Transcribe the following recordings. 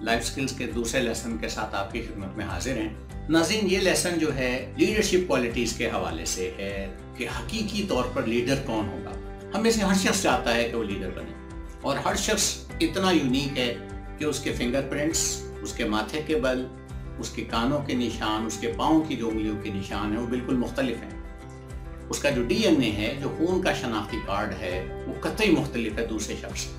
Life skills کے دوسرے lesson کے ساتھ آپ کی خدمت میں حاضر ہیں۔ ناظرین، یہ لیسن جو ہے لیڈرشپ کوالٹیز کے حوالے سے ہے کہ حقیقی طور پر لیڈر کون ہوگا۔ ہم میں سے ہر شخص چاہتا ہے کہ وہ لیڈر بنے، اور ہر شخص اتنا یونیک ہے کہ اس کے فنگر پرنٹس، اس کے ماتھے کے بل، اس کے کانوں کے نشان، اس کے پاؤں کی جو انگلیوں کے نشان ہیں وہ بالکل مختلف ہیں۔ اس کا جو ڈی این اے ہے، جو خون کا شناختی کارڈ ہے، وہ قطعی مختلف ہے دوسرے شخص سے۔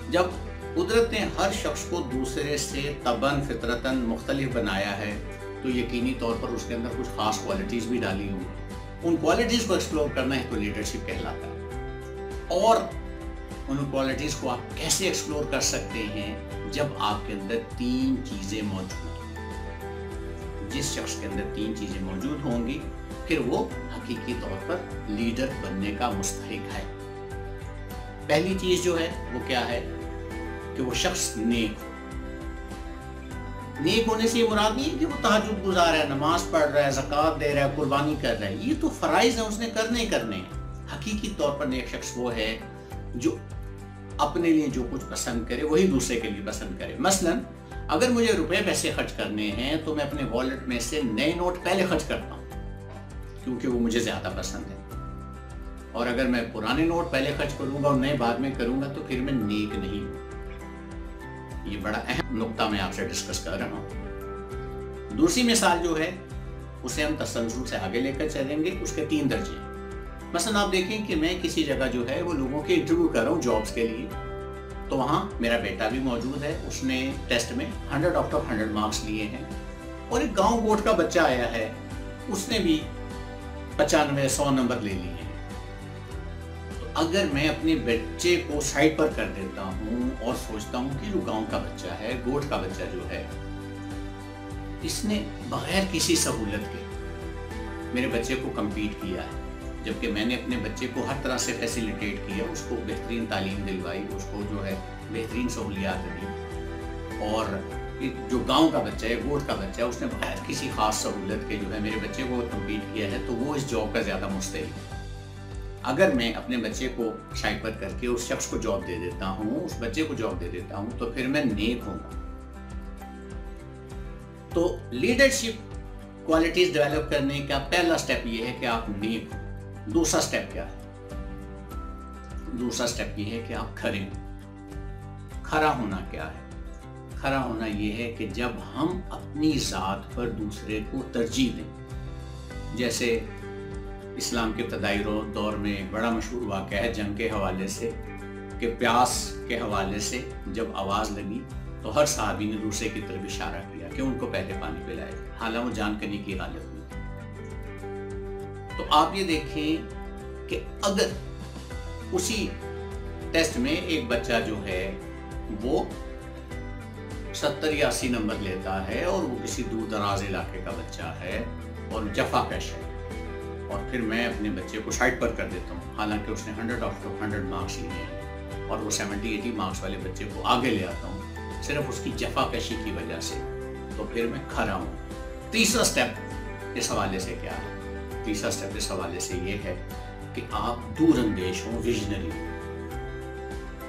جب قدرت نے ہر شخص کو دوسرے سے طبعاً فطرتاً مختلف بنایا ہے تو یقینی طور پر اس کے اندر کچھ خاص کوالٹیز بھی ڈالی ہوں گی۔ ان کوالٹیز کو ایکسپلور کرنا ہے تو لیڈرشپ کہلاتا ہے۔ اور ان کوالٹیز کو آپ کیسے ایکسپلور کر سکتے ہیں؟ جب آپ کے اندر 3 چیزیں موجود ہوں۔ جس شخص کے اندر 3 چیزیں موجود ہوں گی پھر وہ حقیقی طور پر لیڈر بننے کا مستحق ہے۔ پہلی چیز جو ہے وہ کیا ہے کہ وہ شخص نیک ہو۔ نیک ہونے سے یہ مراد نہیں ہے کہ وہ تہجد گزار ہے، نماز پڑھ رہا ہے، زکوٰۃ دے رہا ہے، قربانی کر رہا ہے، یہ تو فرائض ہیں، اس نے کرنے ہیں۔ حقیقی طور پر نیک شخص وہ ہے جو اپنے لیے جو کچھ پسند کرے وہی دوسرے کے لیے پسند کرے۔ مثلا اگر مجھے روپے پیسے خرچ کرنے ہیں تو میں اپنے والٹ میں سے نئے نوٹ پہلے خرچ کرتا ہوں کیونکہ وہ مجھے زیادہ پسند ہے، اور اگر میں پرانے نوٹ پہلے خرچ کروں گا اور نئے بعد میں کروں گا تو پھر میں نیک نہیں ہوں۔ یہ بڑا اہم نقطہ میں آپ سے ڈسکس کر رہا ہوں۔ دوسری مثال جو ہے اسے ہم تسلسل سے آگے لے کر چلیں گے۔ اس کے 3 درجے ہیں۔ مثلا آپ دیکھیں کہ میں کسی جگہ جو ہے وہ لوگوں کے انٹرویو کر رہا ہوں جابس کے لیے، تو وہاں میرا بیٹا بھی موجود ہے، اس نے ٹیسٹ میں 100 آؤٹ آف 100 مارکس لیے ہیں، اور ایک گاؤں گوٹ کا بچہ آیا ہے، اس نے بھی 95-100 نمبر لے لیے ہیں۔ تو اگر میں اپنے بچے کو سائڈ پر کر دیتا ہوں اور سوچتا ہوں کہ جو گاؤں کا بچہ ہے، گوٹ کا بچہ جو ہے، اس نے بغیر کسی سہولت کے میرے بچے کو کمپیٹ کیا ہے، جبکہ میں نے اپنے بچے کو ہر طرح سے فیسیلیٹیٹ کیا، اس کو بہترین تعلیم دلوائی، اس کو جو ہے بہترین سہولیات دی، اور جو گاؤں کا بچہ ہے، گوٹ کا بچہ ہے، اس نے بغیر کسی خاص سہولت کے جو ہے میرے بچے کو کمپیٹ کیا ہے، تو وہ اس جاب کا زیادہ مستحق ہے۔ اگر میں اپنے بچے کو سائڈ پر کر کے اس شخص کو جاب دے دیتا ہوں، اس بچے کو جاب دے دیتا ہوں، تو پھر میں نیک ہوں گا۔ تو لیڈرشپ کوالٹیز ڈیولپ کرنے کا پہلا سٹیپ یہ ہے کہ آپ نیک ہوں۔ دوسرا سٹیپ کیا ہے؟ دوسرا سٹیپ یہ ہے کہ آپ کھرے ہوں۔ کھرا ہونا کیا ہے؟ کھرا ہونا یہ ہے کہ جب ہم اپنی ذات پر دوسرے کو ترجیح دیں۔ جیسے اسلام کے ابتدائی دور میں ایک بڑا مشہور واقعہ ہے جنگ کے حوالے سے، کہ پیاس کے حوالے سے جب آواز لگی تو ہر صحابی نے دوسرے کی طرف اشارہ کیا کہ ان کو پہلے پانی پلائے، حالانکہ وہ جان کنی کی حالت میں۔ تو آپ یہ دیکھیں کہ اگر اسی ٹیسٹ میں ایک بچہ جو ہے وہ 70 یا 80 نمبر لیتا ہے، اور وہ کسی دور دراز علاقے کا بچہ ہے اور جفا پیش ہے، اور پھر میں اپنے بچے کو سائڈ پر کر دیتا ہوں، حالانکہ اس نے 100 آؤٹ آف 100 مارکس لیے ہیں، اور وہ 70-80 مارکس والے بچے کو آگے لے آتا ہوں صرف اس کی جفا پیشی کی وجہ سے، تو پھر میں کھرا ہوں۔ تیسرا سٹیپ اس حوالے سے کیا ہے؟ تیسرا سٹیپ اس حوالے سے یہ ہے کہ آپ دور اندیش ہوں، ویژنری ہوں۔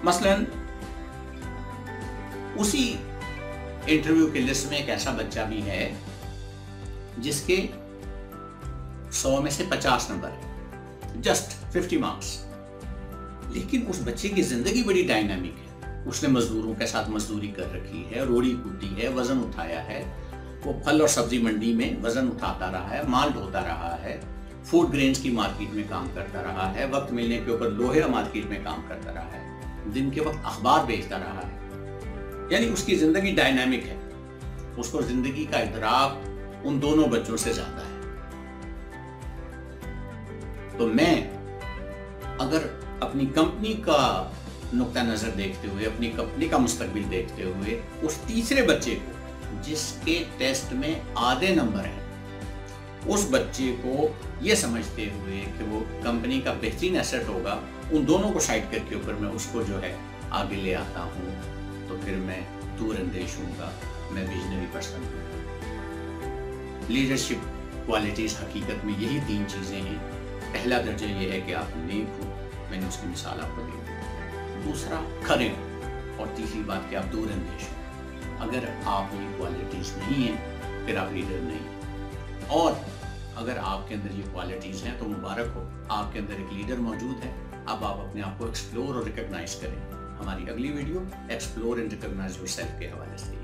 مثلا اسی انٹرویو کے لسٹ میں ایک ایسا بچہ بھی ہے جس کے 100 میں سے 50 نمبر ہے، جسٹ 50 مارکس، لیکن اس بچے کی زندگی بڑی ڈائنامک ہے۔ اس نے مزدوروں کے ساتھ مزدوری کر رکھی ہے، روڑی کودی ہے، وزن اٹھایا ہے، وہ پھل اور سبزی منڈی میں وزن اٹھاتا رہا ہے، مال ڈھوتا رہا ہے، فوڈ گرینز کی مارکیٹ میں کام کرتا رہا ہے، وقت ملنے کے اوپر لوہے مارکیٹ میں کام کرتا رہا ہے، دن کے وقت اخبار بیچتا رہا ہے، یعنی اس کی زندگی ڈائنامک ہے۔ اس کو زندگی کا ادراک ان دونوں بچوں سے زیادہ ہے۔ تو میں اگر اپنی کمپنی کا نقطہ نظر دیکھتے ہوئے، اپنی کمپنی کا مستقبل دیکھتے ہوئے، اس تیسرے بچے کو جس کے ٹیسٹ میں آدھے نمبر ہیں، اس بچے کو یہ سمجھتے ہوئے کہ وہ کمپنی کا بہترین ایسٹ ہوگا، ان دونوں کو سائڈ کر کے اوپر میں اس کو جو ہے آگے لے آتا ہوں، تو پھر میں دور اندیش ہوں گا، میں ویژنری پرسن ہوں۔ لیڈرشپ کوالٹیز حقیقت میں یہی 3 چیزیں ہیں۔ پہلا درجہ یہ ہے کہ آپ نیک ہوں، میں نے اس کی مثال آپ کو دی۔ دوسرا کھرے ہوں، اور تیسری بات کہ آپ دور اندیش ہوں۔ اگر آپ میں یہ کوالٹیز نہیں ہیں پھر آپ لیڈر نہیں، اور اگر آپ کے اندر یہ کوالٹیز ہیں تو مبارک ہو، آپ کے اندر ایک لیڈر موجود ہے۔ اب آپ اپنے آپ کو ایکسپلور اور ریکگنائز کریں۔ ہماری اگلی video explore and recognise yourself کے حوالے سے۔